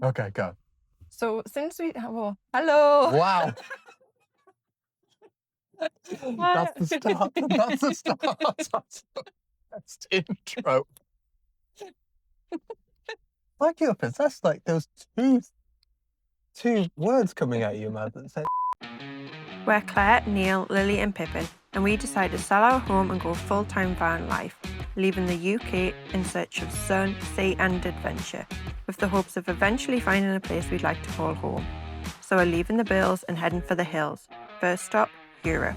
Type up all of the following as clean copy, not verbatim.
Okay, go. So since we hello. Wow. That's the start. That's the start. That's the best intro. Like you're possessed, like those two words coming out of your mouth that say. We're Clare, Neil, Lily and Pippin, and we decided to sell our home and go full-time van life, leaving the UK in search of sun, sea and adventure, with the hopes of eventually finding a place we'd like to call home. So we're leaving the bills and heading for the hills. First stop, Europe.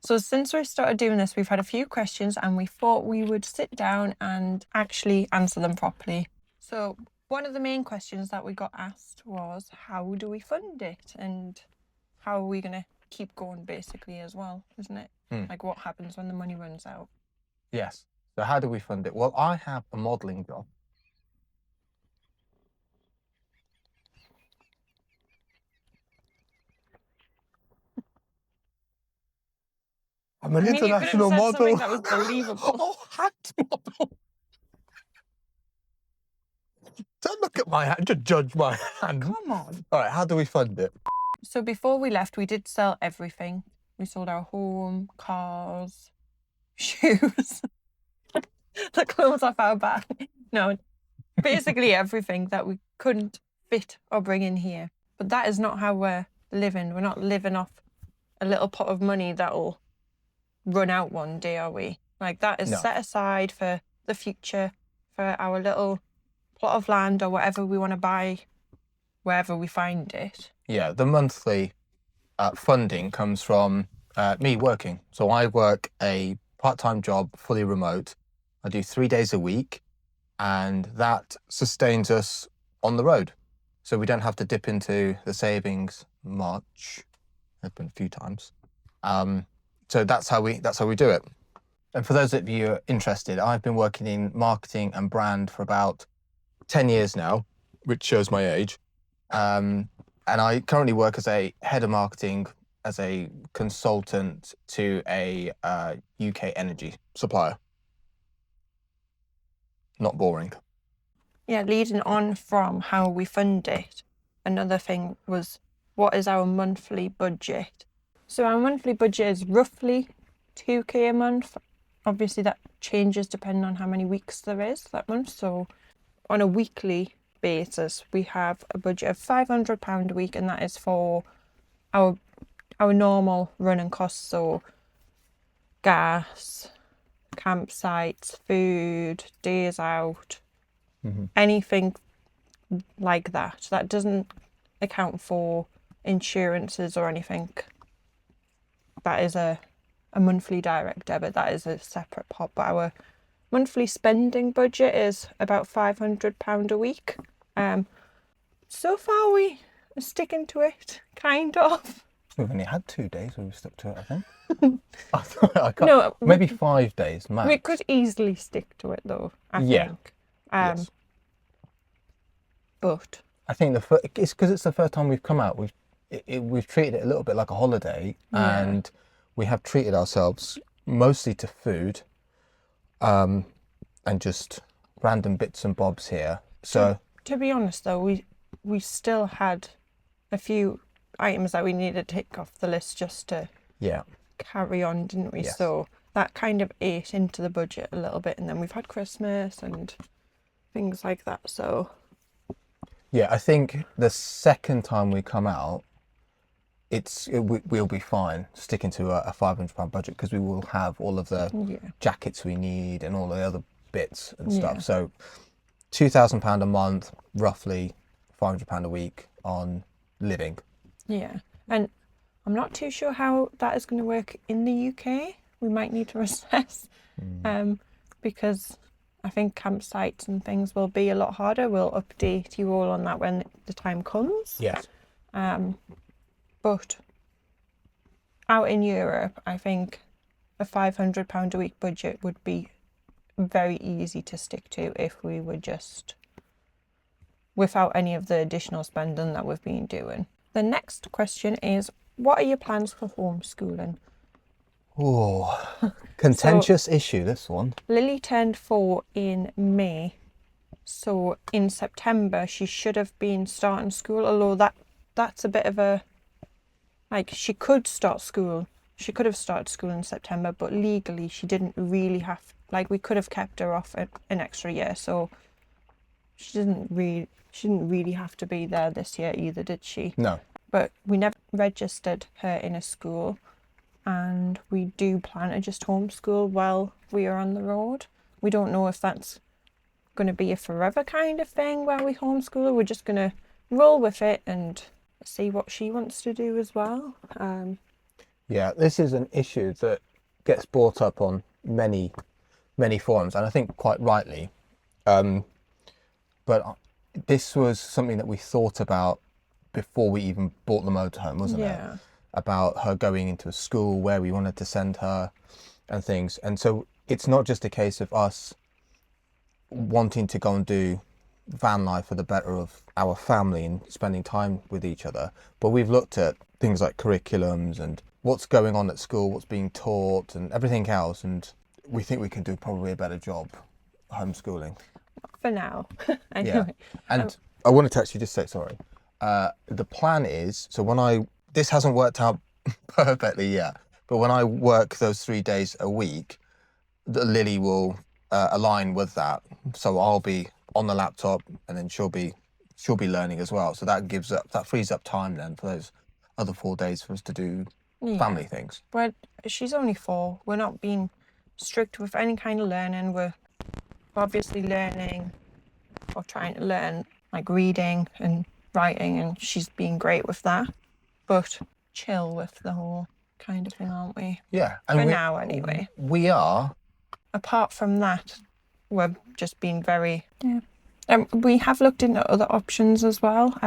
So since we started doing this, we've had a few questions and we thought we would sit down and actually answer them properly. So one of the main questions that we got asked was, how do we fund it? And how are we going to keep going basically as well, isn't it? Like what happens when the money runs out? Yes. So how do we fund it? Well, I have a modelling job. I'm an international model. That was believable. Oh, hat model. Don't look at my hand, just judge my hand. Come on. All right, how do we fund it? So before we left, we did sell everything. We sold our home, cars, shoes, the clothes off our back. No, basically everything that we couldn't fit or bring in here. But that is not how we're living. We're not living off a little pot of money that'll run out one day, are we? Like that is set aside for the future, for our little plot of land or whatever we want to buy, wherever we find it. Yeah, the monthly funding comes from me working. So I work a part-time job, fully remote. I do 3 days a week, and that sustains us on the road. So we don't have to dip into the savings much. There's been a few times. So that's how we do it. And for those of you who are interested, I've been working in marketing and brand for about 10 years now, which shows my age. And I currently work as a head of marketing, as a consultant to a UK energy supplier. Not boring. Yeah, leading on from how we fund it, another thing was, what is our monthly budget? So our monthly budget is roughly 2k a month. Obviously that changes depending on how many weeks there is that month. So on a weekly basis, we have a budget of £500 a week, and that is for our normal running costs. So gas, campsites, food, days out, anything like that. That doesn't account for insurances or anything. That is a monthly direct debit. That is a separate pot. But our monthly spending budget is about £500 a week. So far we are sticking to it, kind of. We've only had 2 days where we stuck to it, I think. I can't, No, maybe 5 days max. We could easily stick to it though, I think. Yes. But I think it's because it's the first time we've come out. We've treated it a little bit like a holiday, and we have treated ourselves mostly to food, and just random bits and bobs here. So to be honest though, we still had a few items that we needed to tick off the list just to carry on, didn't we? Yes. So that kind of ate into the budget a little bit, and then we've had Christmas and things like that. So yeah, I think the second time we come out, we'll be fine sticking to a £500 budget, because we will have all of the jackets we need and all the other bits and stuff. So £2,000 a month, roughly £500 a week on living. Yeah, and I'm not too sure how that is going to work in the UK. We might need to assess, because I think campsites and things will be a lot harder. We'll update you all on that when the time comes. Yes. But out in Europe, I think a £500 a week budget would be very easy to stick to if we were just without any of the additional spending that we've been doing. The next question is, what are your plans for homeschooling? Oh, contentious issue, this one. Lily turned 4 in May. So in September, she should have been starting school, although that's a bit of a... Like, she could start school. She could have started school in September, but legally she didn't really have... Like, we could have kept her off an extra year, so she didn't really have to be there this year either, did she? No. But we never registered her in a school, and we do plan to just homeschool while we are on the road. We don't know if that's going to be a forever kind of thing where we homeschool her. We're just going to roll with it and see what she wants to do as well. Yeah, this is an issue that gets brought up on many forums, and I think quite rightly. But this was something that we thought about before we even bought the motorhome, wasn't it? Yeah. About her going into a school, where we wanted to send her and things. And so it's not just a case of us wanting to go and do van life for the better of our family and spending time with each other, but we've looked at things like curriculums and what's going on at school, what's being taught and everything else, and we think we can do probably a better job homeschooling. For now. Yeah. And I wanted to actually just say, sorry, the plan is, so this hasn't worked out perfectly yet, but when I work those 3 days a week, Lily will align with that. So I'll be on the laptop, and then she'll be learning as well. So that frees up time then for those other 4 days for us to do family things. But she's only 4. We're not being strict with any kind of learning. We're obviously learning or trying to learn like reading and writing, and she's been great with that. But chill with the whole kind of thing, aren't we? Yeah. And for now, anyway. We are. Apart from that, we're just being very... Yeah. We have looked into other options as well,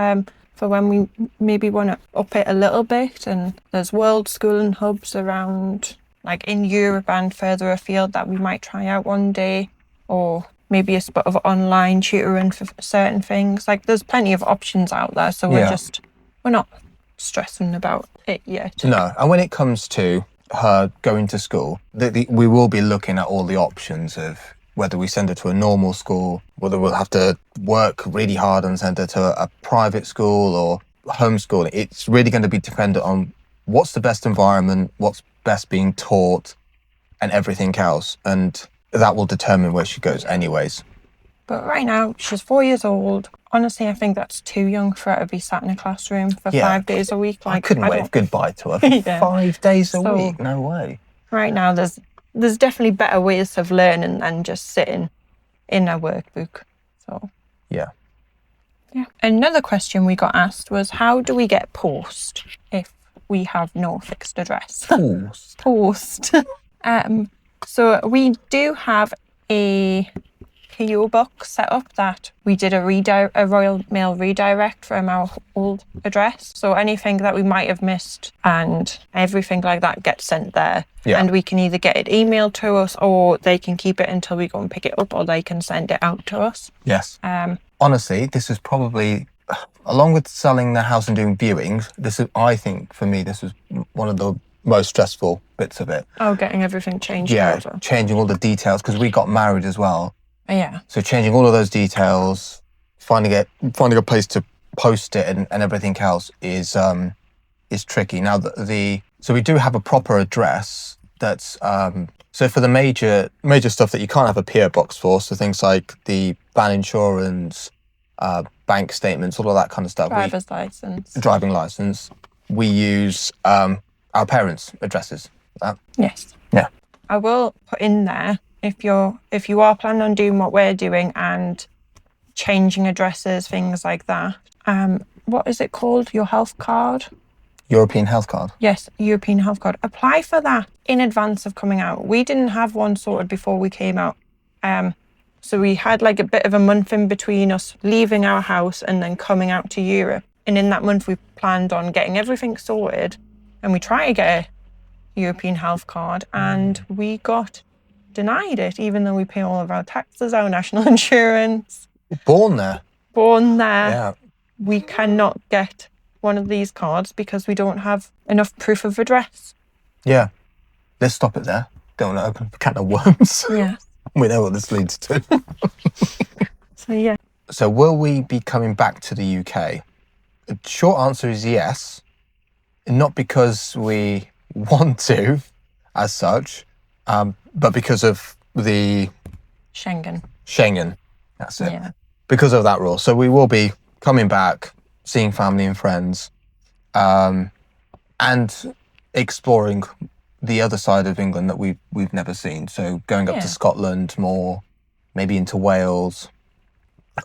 for when we maybe want to up it a little bit. And there's world schooling hubs around, like in Europe and further afield, that we might try out one day. Or maybe a spot of online tutoring for certain things. Like, there's plenty of options out there, so we're not stressing about it yet. No, and when it comes to her going to school, we will be looking at all the options of whether we send her to a normal school, whether we'll have to work really hard and send her to a private school or homeschooling. It's really going to be dependent on what's the best environment, what's best being taught, and everything else. And that will determine where she goes anyways. But right now, she's 4 years old. Honestly, I think that's too young for her to be sat in a classroom for 5 days a week. Like, I couldn't wave goodbye to her for 5 days a week. No way. Right now, there's definitely better ways of learning than just sitting in a workbook. So yeah. Another question we got asked was, how do we get post if we have no fixed address? Post. So we do have a PO box set up that we did a Royal Mail redirect from our old address. So anything that we might have missed and everything like that gets sent there. Yeah. And we can either get it emailed to us, or they can keep it until we go and pick it up, or they can send it out to us. Yes. Honestly, this is probably, along with selling the house and doing viewings, I think for me, this was one of the most stressful bits of it. Oh, getting everything changed over. Yeah, changing all the details, because we got married as well. Yeah. So changing all of those details, finding a place to post it and everything else is tricky. Now so we do have a proper address that's so for the major stuff that you can't have a PO box for, so things like the van insurance, bank statements, all of that kind of stuff. Driving license. We use our parents' addresses for that. Yes. Yeah. I will put in there, if you are planning on doing what we're doing and changing addresses, things like that. What is it called? Your health card? European health card? Yes, European health card. Apply for that in advance of coming out. We didn't have one sorted before we came out. So we had like a bit of a month in between us leaving our house and then coming out to Europe. And in that month, we planned on getting everything sorted. And we tried to get a European health card, and we got denied it, even though we pay all of our taxes, our national insurance. Born there. Yeah. We cannot get one of these cards because we don't have enough proof of address. Yeah. let's stop it there. Don't want to open a can of worms. Yeah. We know what this leads to. So yeah. So will we be coming back to the UK? The short answer is yes. Not because we want to, as such, but because of the Schengen. That's it. Yeah. Because of that rule. So we will be coming back, seeing family and friends, and exploring the other side of England that we've never seen. So going up to Scotland more, maybe into Wales,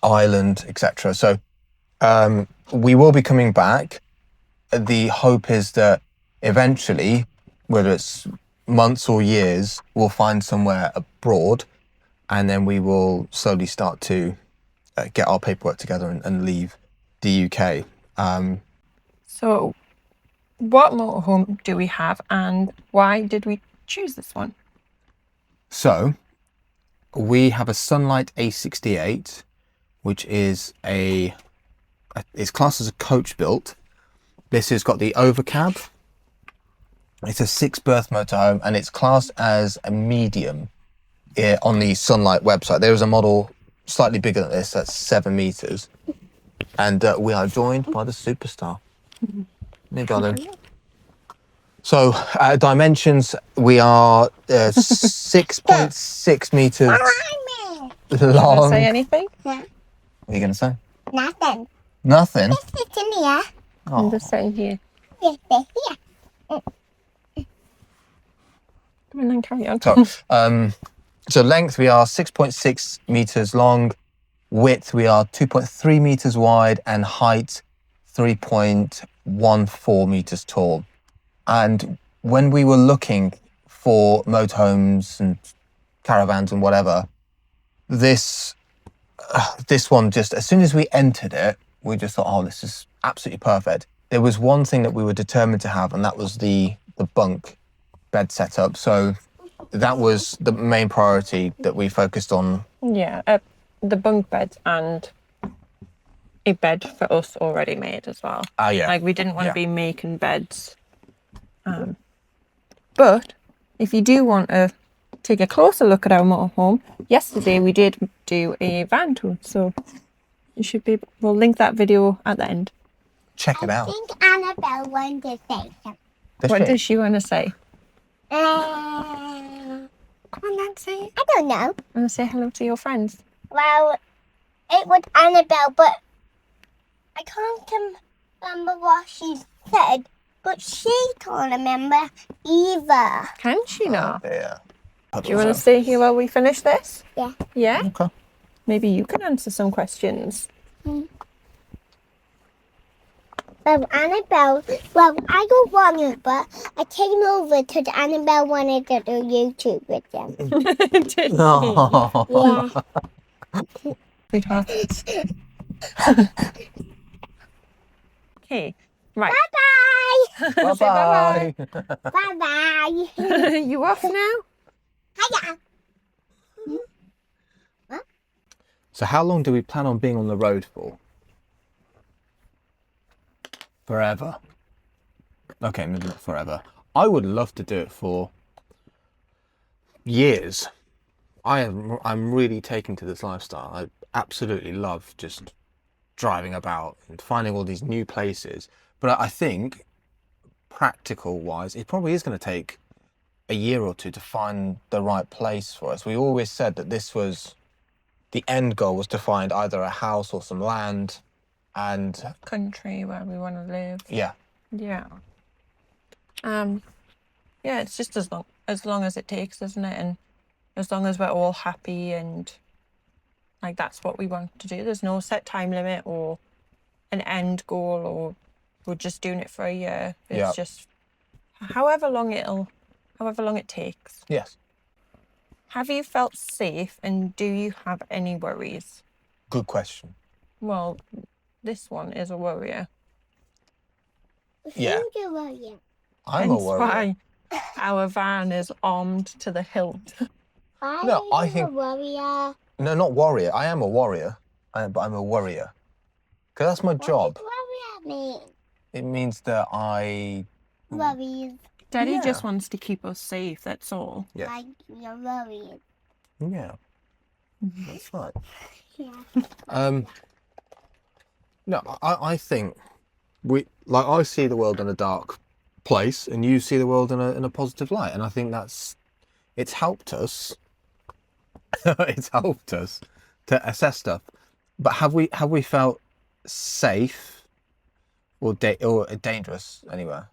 Ireland, etc. So we will be coming back. The hope is that eventually, whether it's months or years, we'll find somewhere abroad, and then we will slowly start to get our paperwork together and leave the UK. So what motorhome do we have, and why did we choose this one? So we have a Sunlight A68, which is it's classed as a coach built. This has got the overcab. It's a 6-berth motorhome, and it's classed as a medium on the Sunlight website. There is a model slightly bigger than this, that's 7 meters. And we are joined by the superstar. Hey, darling. So, dimensions, we are 6.6 meters long. Do you want to say anything? Yeah. What are you going to say? Nothing. Nothing? Just sit in here. I'm just sitting here. Just sit here. Come on then, carry on. So length, we are 6.6 meters long. Width, we are 2.3 meters wide, and height 3.14 meters tall. And when we were looking for motorhomes and caravans and whatever, this one, just as soon as we entered it, we just thought, oh, this is absolutely perfect. There was one thing that we were determined to have, and that was the bunk bed setup. So that was the main priority that we focused on. Yeah, the bunk beds and a bed for us already made as well. Yeah. Like, we didn't want to be making beds. But if you do want to take a closer look at our motorhome, yesterday we did do a van tour, so you should be. We'll link that video at the end. Check it out. I think Annabelle wanted to say something. What does she want to say? Come Come on, Nancy. I don't know. Want to say hello to your friends? Well, it was Annabelle, but I can't remember what she said. But she can't remember either. Can she not? Yeah. Do you want to stay here while we finish this? Yeah. Yeah? Okay. Maybe you can answer some questions. Well, Annabelle, I don't want it, but I came over because Annabelle wanted to do YouTube with them. Did she? Oh. Yeah. Sweetheart. Okay. Right. Bye-bye. Say bye-bye. Bye-bye. You off now? Hiya. So how long do we plan on being on the road for? Forever. Okay, maybe not forever. I would love to do it for years. I'm really taken to this lifestyle. I absolutely love just driving about and finding all these new places. But I think, practical wise, it probably is going to take a year or two to find the right place for us. We always said that this was the end goal, was to find either a house or some land and Country where we want to live. yeah. Yeah. Yeah, it's just as long as it takes, isn't it? And as long as we're all happy and like that's what we want to do. There's no set time limit or an end goal, or we're just doing it for a year. It's just however long it takes. Yes. Have you felt safe, and do you have any worries? Good question. Well, this one is a worrier. Yeah. Who's a warrior? I'm a Hence worrier. why our van is armed to the hilt. No, I think- a warrior. No, not warrior. I am a warrior, but I'm a worrier. Because that's my job. What does warrior mean? It means that I Worries. Daddy Yeah. just wants to keep us safe, that's all. Yes. Like you're worried. Yeah. That's right. Yeah. No, I think I see the world in a dark place, and you see the world in a positive light, and I think it's helped us. It's helped us to assess stuff. But have we felt safe or dangerous anywhere?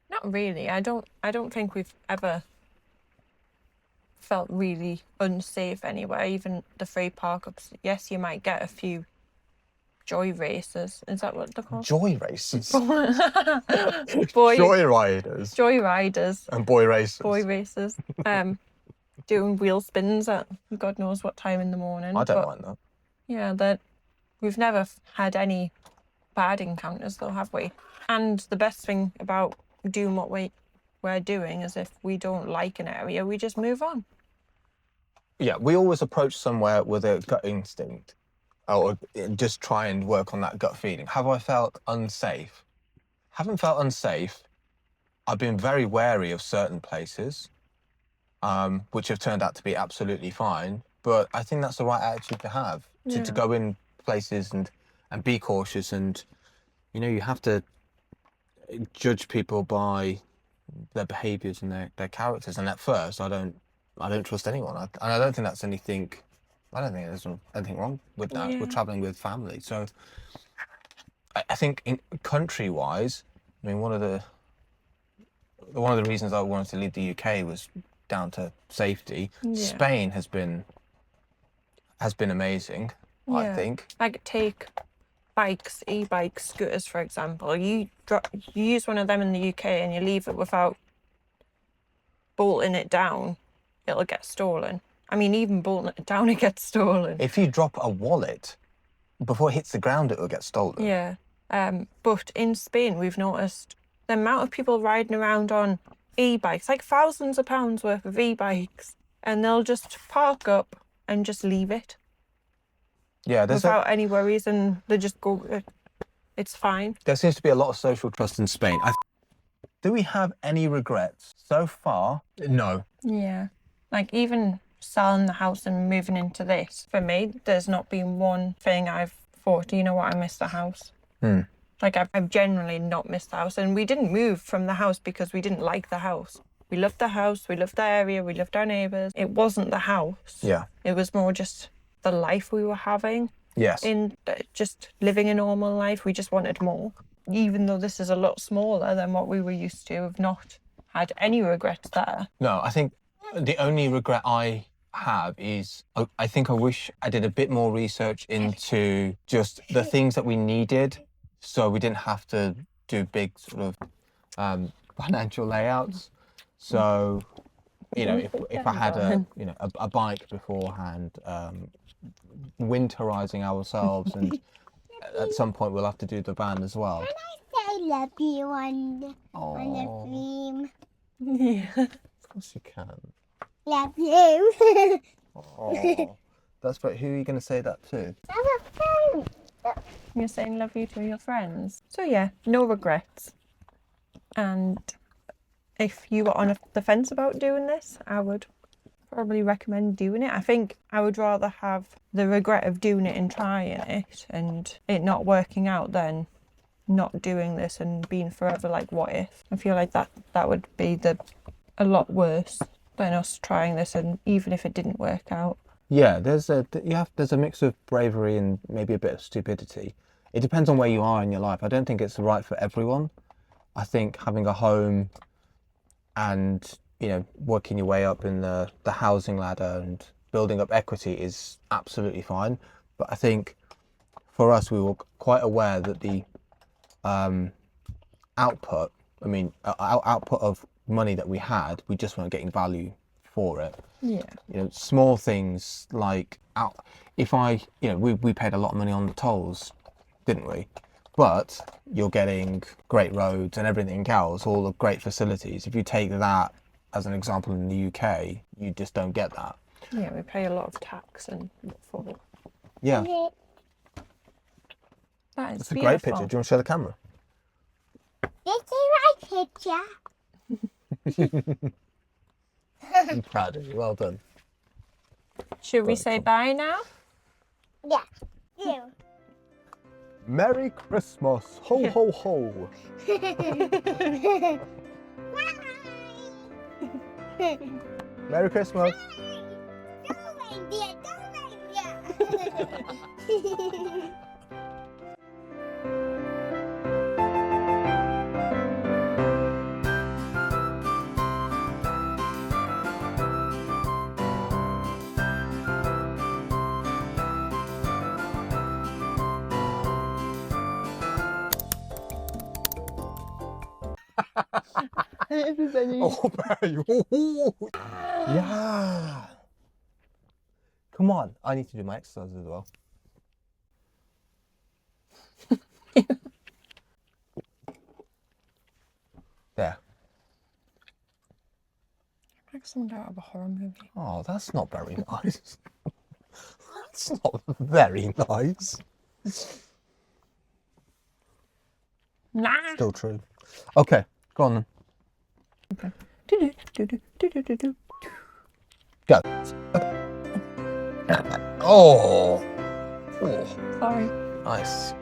Not really. I don't think we've ever felt really unsafe anywhere. Even the free park-ups. Yes, you might get a few joy races. Is that what they're called? Joy races, Boy joy riders, joy riders, and boy races. boy races. Doing wheel spins at God knows what time in the morning. I don't but mind that. yeah, we've never had any bad encounters though, have we? And the best thing about doing what we're doing is if we don't like an area, we just move on. Yeah, we always approach somewhere with a gut instinct, or just try and work on that gut feeling. Have I felt unsafe? Haven't felt unsafe. I've been very wary of certain places, which have turned out to be absolutely fine. But I think that's the right attitude to have, to Yeah. go in places and be cautious. And, you have to judge people by their behaviours and their characters. And at first, I don't trust anyone. And I don't think that's anything. I don't think there's anything wrong with that. Yeah. We're travelling with family, so I think country-wise, I mean, one of the reasons I wanted to leave the UK was down to safety. Yeah. Spain has been amazing. I Yeah. think. Like take bikes, e-bikes, scooters, for example. You use one of them in the UK and you leave it without bolting it down, it'll get stolen. I mean, even bolting it down, it gets stolen. If you drop a wallet before it hits the ground, it will get stolen. Yeah. But in Spain, we've noticed the amount of people riding around on e-bikes, like thousands of pounds worth of e-bikes, and they'll just park up and just leave it Yeah, without any worries, and they just go, it's fine. there seems to be a lot of social trust in Spain. Do we have any regrets so far? No. Yeah. Like even selling the house and moving into this, for me, there's not been one thing I've thought, you know what, I miss the house. Like I've generally not missed the house. And we didn't move from the house because we didn't like the house. We loved the house, we loved the area, we loved our neighbours. It wasn't the house. Yeah. It was more just the life we were having. Yes. In just living a normal life. We just wanted more. Even though this is a lot smaller than what we were used to, I've not had any regrets there. No, I think the only regret I have is I think I wish I did a bit more research into just the things that we needed, so we didn't have to do big sort of financial layouts. So, if I had a bike beforehand, winterizing ourselves, and at some point we'll have to do the van as well. I love you on the stream. Yeah. Of course you can. Love you. Oh, that's right. Who are you going to say that to? I'm a friend. You're saying love you to your friends. So yeah, no regrets. And if you were on the fence about doing this, I would probably recommend doing it. I think I would rather have the regret of doing it and trying it and it not working out than not doing this and being forever like, what if? I feel like that would be a lot worse than us trying this, and even if it didn't work out. Yeah, there's a mix of bravery and maybe a bit of stupidity. It depends on where you are in your life. I don't think it's right for everyone. I think having a home and working your way up in the housing ladder and building up equity is absolutely fine. But I think for us, we were quite aware that the output of money that we had, we just weren't getting value for it. Yeah. Small things like we paid a lot of money on the tolls, didn't we? But you're getting great roads and everything else, all the great facilities. If you take that as an example in the UK, you just don't get that. Yeah, we pay a lot of tax and for it. Yeah. That is It's a great picture. Do you want to show the camera? This is my picture. I'm proud of you. Well done. Should we Very say cool. bye now? Yeah. You. Merry Christmas. Ho, ho, ho. Merry Christmas. Everybody. Oh, Barry. Ooh. Yeah. Come on. I need to do my exercises as well. There. Like someone out of a horror movie. Oh, that's not very nice. That's not very nice. Nah. Still true. Okay, go on then. Okay. Go. Oh. Oh. Sorry. Nice.